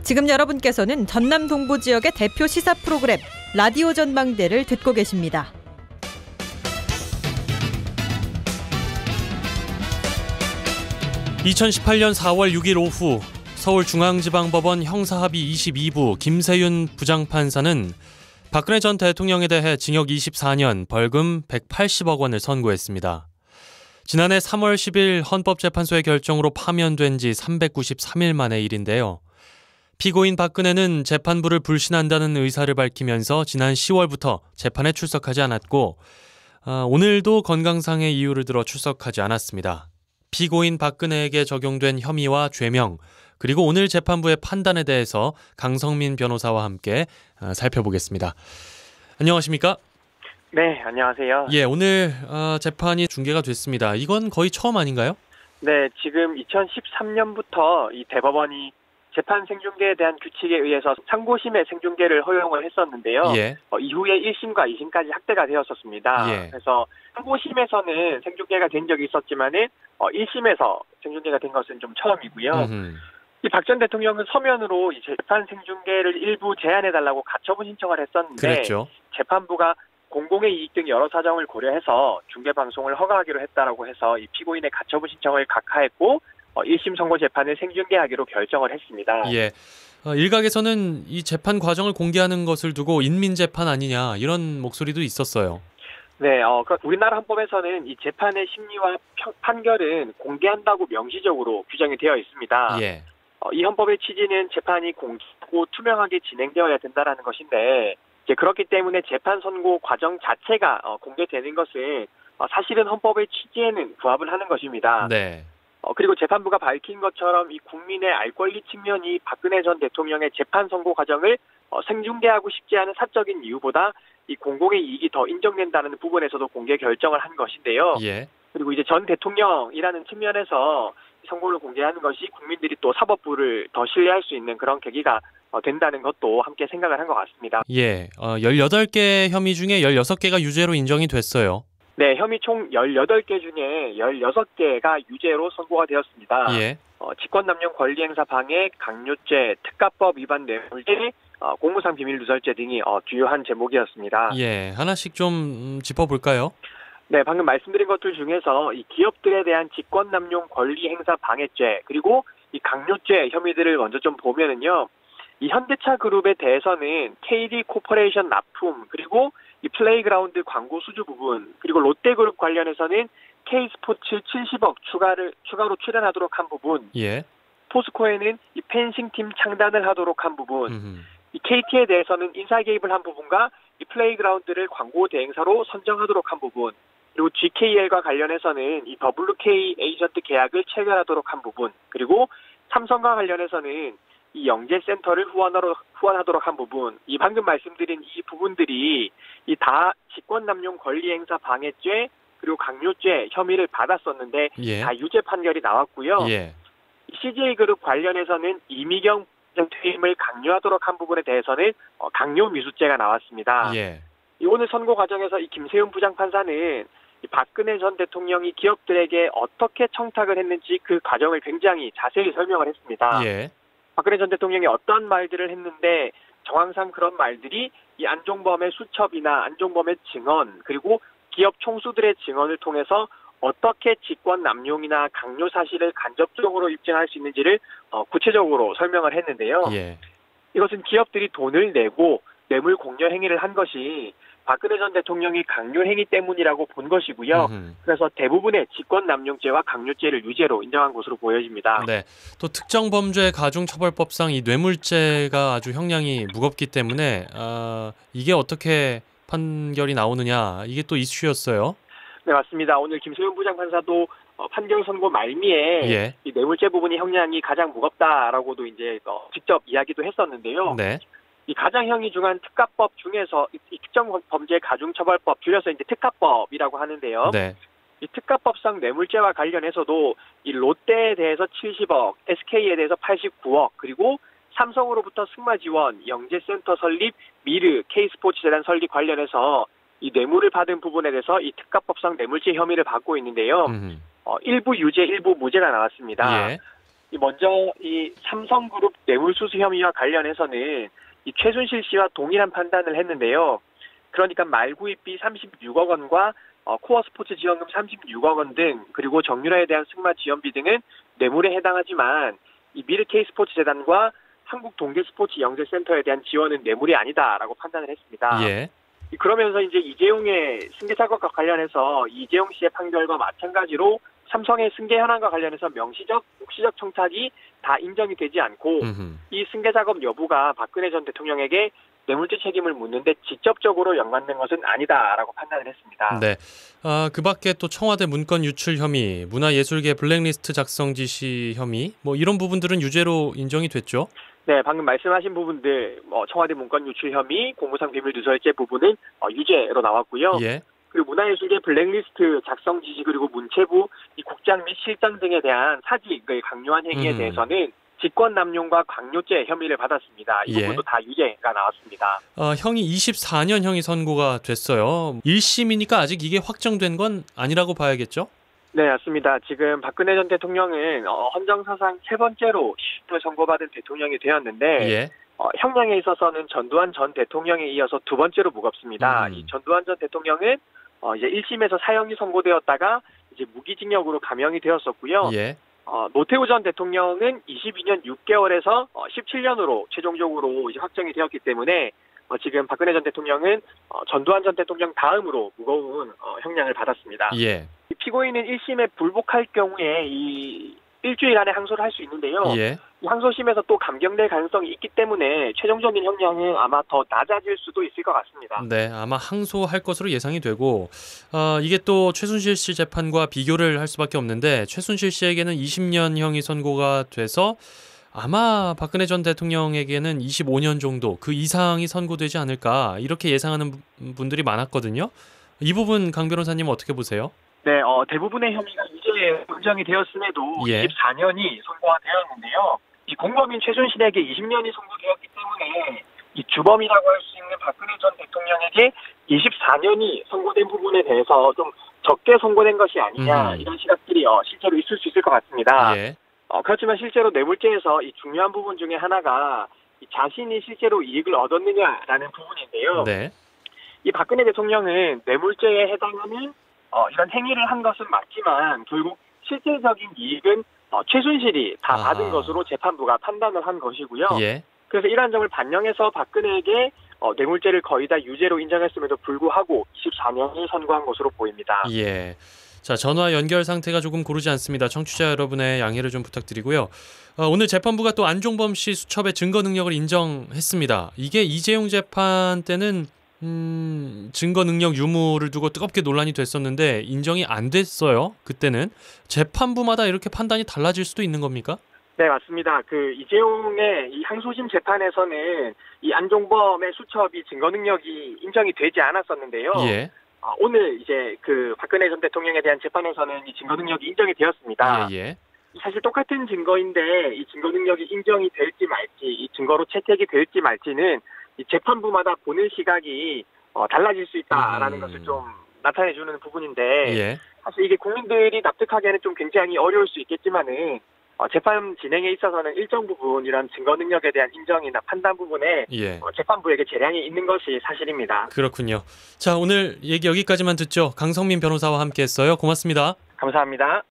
지금 여러분께서는 전남 동부 지역의 대표 시사 프로그램 라디오 전망대를 듣고 계십니다. (2018년 4월 6일) 오후 서울중앙지방법원 형사합의 22부 김세윤 부장판사는 박근혜 전 대통령에 대해 징역 24년, 벌금 180억 원을 선고했습니다. 지난해 3월 10일 헌법재판소의 결정으로 파면된 지 393일 만의 일인데요. 피고인 박근혜는 재판부를 불신한다는 의사를 밝히면서 지난 10월부터 재판에 출석하지 않았고 오늘도 건강상의 이유를 들어 출석하지 않았습니다. 피고인 박근혜에게 적용된 혐의와 죄명, 그리고 오늘 재판부의 판단에 대해서 강성민 변호사와 함께 살펴보겠습니다. 안녕하십니까? 네, 안녕하세요. 예, 오늘 재판이 중계가 됐습니다. 이건 거의 처음 아닌가요? 네, 지금 2013년부터 이 대법원이 재판 생중계에 대한 규칙에 의해서 상고심의 생중계를 허용을 했었는데요. 예. 이후에 1심과 2심까지 확대가 되었었습니다. 예. 그래서 상고심에서는 생중계가 된 적이 있었지만은 1심에서 생중계가 된 것은 좀 처음이고요. 이 박 전 대통령은 서면으로 이 재판 생중계를 일부 제한해달라고 가처분 신청을 했었는데 그랬죠. 재판부가 공공의 이익 등 여러 사정을 고려해서 중계방송을 허가하기로 했다라고 해서 이 피고인의 가처분 신청을 각하했고 1심 선고 재판을 생중계하기로 결정을 했습니다. 예. 일각에서는 이 재판 과정을 공개하는 것을 두고 인민재판 아니냐 이런 목소리도 있었어요. 네, 우리나라 헌법에서는 이 재판의 심리와 판결은 공개한다고 명시적으로 규정이 되어 있습니다. 예. 이 헌법의 취지는 재판이 공개하고 투명하게 진행되어야 된다라는 것인데 이제 그렇기 때문에 재판 선고 과정 자체가 공개되는 것은 사실은 헌법의 취지에는 부합을 하는 것입니다. 네. 그리고 재판부가 밝힌 것처럼 이 국민의 알 권리 측면이 박근혜 전 대통령의 재판 선고 과정을 생중계하고 싶지 않은 사적인 이유보다 이 공공의 이익이 더 인정된다는 부분에서도 공개 결정을 한 것인데요. 예. 그리고 이제 전 대통령이라는 측면에서 선고를 공개하는 것이 국민들이 또 사법부를 더 신뢰할 수 있는 그런 계기가 된다는 것도 함께 생각을 한 것 같습니다. 예. 18개 혐의 중에 16개가 유죄로 인정이 됐어요. 네, 혐의 총 18개 중에 16개가 유죄로 선고가 되었습니다. 예. 직권남용 권리행사 방해, 강요죄, 특가법 위반 뇌물죄, 공무상 비밀누설죄 등이 주요한 제목이었습니다. 예, 하나씩 좀 짚어볼까요? 네, 방금 말씀드린 것들 중에서 이 기업들에 대한 직권남용 권리행사 방해죄 그리고 이 강요죄 혐의들을 먼저 좀 보면은요. 이 현대차 그룹에 대해서는 KD 코퍼레이션 납품 그리고 이 플레이그라운드 광고 수주 부분 그리고 롯데그룹 관련해서는 K스포츠 70억 추가로 출연하도록 한 부분, 예. 포스코에는 이 펜싱팀 창단을 하도록 한 부분, 이 KT에 대해서는 인사 개입을 한 부분과 이 플레이그라운드를 광고 대행사로 선정하도록 한 부분, 그리고 GKL과 관련해서는 이 WK 에이전트 계약을 체결하도록 한 부분, 그리고 삼성과 관련해서는 이 영재센터를 후원하도록 한 부분, 이 방금 말씀드린 이 부분들이 이 다 직권남용 권리행사 방해죄 그리고 강요죄 혐의를 받았었는데 예. 다 유죄 판결이 나왔고요. 예. CJ그룹 관련해서는 이미경 퇴임을 강요하도록 한 부분에 대해서는 강요 미수죄가 나왔습니다. 예. 이 오늘 선고 과정에서 이 김세윤 부장판사는 이 박근혜 전 대통령이 기업들에게 어떻게 청탁을 했는지 그 과정을 굉장히 자세히 설명을 했습니다. 예. 박근혜 전 대통령이 어떤 말들을 했는데 정황상 그런 말들이 이 안종범의 수첩이나 안종범의 증언 그리고 기업 총수들의 증언을 통해서 어떻게 직권 남용이나 강요 사실을 간접적으로 입증할 수 있는지를 구체적으로 설명을 했는데요. 예. 이것은 기업들이 돈을 내고 뇌물 공여 행위를 한 것이 박근혜 전 대통령이 강요 행위 때문이라고 본 것이고요. 그래서 대부분의 직권남용죄와 강요죄를 유죄로 인정한 것으로 보여집니다. 네. 또 특정범죄 가중처벌법상 이 뇌물죄가 아주 형량이 무겁기 때문에 이게 어떻게 판결이 나오느냐 이게 또 이슈였어요. 네, 맞습니다. 오늘 김세윤 부장판사도 판결 선고 말미에 예. 이 뇌물죄 부분이 형량이 가장 무겁다라고도 이제 직접 이야기도 했었는데요. 네. 이 가장형이 중한 특가법 중에서 이 특정범죄 가중처벌법 줄여서 이제 특가법이라고 하는데요. 네. 이 특가법상 뇌물죄와 관련해서도 이 롯데에 대해서 70억, SK에 대해서 89억, 그리고 삼성으로부터 승마 지원, 영재센터 설립, 미르, K스포츠 재단 설립 관련해서 이 뇌물을 받은 부분에 대해서 이 특가법상 뇌물죄 혐의를 받고 있는데요. 일부 유죄, 일부 무죄가 나왔습니다. 예. 먼저 이 삼성그룹 뇌물수수 혐의와 관련해서는 이 최순실 씨와 동일한 판단을 했는데요. 그러니까 말구입비 36억 원과 코어 스포츠 지원금 36억 원 등 그리고 정유라에 대한 승마 지원비 등은 뇌물에 해당하지만 이 미르K 스포츠재단과 한국 동계스포츠 영재센터에 대한 지원은 뇌물이 아니다라고 판단을 했습니다. 예. 그러면서 이제 이재용의 승계 작업과 관련해서 이재용 씨의 판결과 마찬가지로 삼성의 승계 현황과 관련해서 명시적, 묵시적 청탁이 다 인정이 되지 않고 이 승계 작업 여부가 박근혜 전 대통령에게 뇌물죄 책임을 묻는데 직접적으로 연관된 것은 아니다라고 판단을 했습니다. 네. 그 밖에 또 청와대 문건 유출 혐의, 문화예술계 블랙리스트 작성 지시 혐의, 뭐 이런 부분들은 유죄로 인정이 됐죠? 네, 방금 말씀하신 부분들, 청와대 문건 유출 혐의, 공무상 비밀 누설죄 부분은 유죄로 나왔고요. 예. 그리고 문화예술계 블랙리스트 작성 지시 그리고 문체부 이 국장 및 실장 등에 대한 사직을 강요한 행위에 대해서는 직권남용과 강요죄 혐의를 받았습니다. 이 부분도 다 유죄가 나왔습니다. 형이 24년 형이 선고가 됐어요. 1심이니까 아직 이게 확정된 건 아니라고 봐야겠죠? 네, 맞습니다. 지금 박근혜 전 대통령은 헌정사상 세 번째로 시신을 선고받은 대통령이 되었는데 예. 형량에 있어서는 전두환 전 대통령에 이어서 두 번째로 무겁습니다. 이 전두환 전 대통령은 이제 1심에서 사형이 선고되었다가 이제 무기징역으로 감형이 되었었고요. 예. 노태우 전 대통령은 22년 6개월에서 17년으로 최종적으로 이제 확정이 되었기 때문에 지금 박근혜 전 대통령은 전두환 전 대통령 다음으로 무거운 형량을 받았습니다. 예. 피고인은 1심에 불복할 경우에 이 일주일 안에 항소를 할 수 있는데요. 예. 이 항소심에서 또 감경될 가능성이 있기 때문에 최종적인 형량은 아마 더 낮아질 수도 있을 것 같습니다. 네, 아마 항소할 것으로 예상이 되고 이게 또 최순실 씨 재판과 비교를 할 수밖에 없는데 최순실 씨에게는 20년형이 선고가 돼서 아마 박근혜 전 대통령에게는 25년 정도 그 이상이 선고되지 않을까 이렇게 예상하는 분들이 많았거든요. 이 부분 강 변호사님 어떻게 보세요? 네, 대부분의 혐의가 유죄에 인정이 되었음에도 예. 24년이 선고가 되었는데요. 이 공범인 최순실에게 20년이 선고되었기 때문에 이 주범이라고 할 수 있는 박근혜 전 대통령에게 24년이 선고된 부분에 대해서 좀 적게 선고된 것이 아니냐 이런 시각들이 실제로 있을 수 있을 것 같습니다. 예. 그렇지만 실제로 뇌물죄에서 이 중요한 부분 중에 하나가 이 자신이 실제로 이익을 얻었느냐라는 부분인데요. 네. 이 박근혜 대통령은 뇌물죄에 해당하는 이런 행위를 한 것은 맞지만 결국 실질적인 이익은 최순실이 다 받은 것으로 재판부가 판단을 한 것이고요. 예. 그래서 이러한 점을 반영해서 박근혜에게 뇌물죄를 거의 다 유죄로 인정했음에도 불구하고 24년을 선고한 것으로 보입니다. 예. 자, 전화 연결 상태가 조금 고르지 않습니다. 청취자 여러분의 양해를 좀 부탁드리고요. 오늘 재판부가 또 안종범 씨 수첩의 증거 능력을 인정했습니다. 이게 이재용 재판 때는 증거 능력 유무를 두고 뜨겁게 논란이 됐었는데 인정이 안 됐어요. 그때는 재판부마다 이렇게 판단이 달라질 수도 있는 겁니까? 네, 맞습니다. 그 이재용의 이 항소심 재판에서는 이 안종범의 수첩이 증거 능력이 인정이 되지 않았었는데요. 예. 오늘 이제 그 박근혜 전 대통령에 대한 재판에서는 이 증거 능력이 인정이 되었습니다. 예. 사실 똑같은 증거인데 이 증거 능력이 인정이 될지 말지, 이 증거로 채택이 될지 말지는 이 재판부마다 보는 시각이 달라질 수 있다라는 것을 좀 나타내주는 부분인데 예. 사실 이게 국민들이 납득하기에는 좀 굉장히 어려울 수 있겠지만은 재판 진행에 있어서는 일정 부분 이런 증거 능력에 대한 인정이나 판단 부분에 예. 재판부에게 재량이 있는 것이 사실입니다. 그렇군요. 자, 오늘 얘기 여기까지만 듣죠. 강성민 변호사와 함께했어요. 고맙습니다. 감사합니다.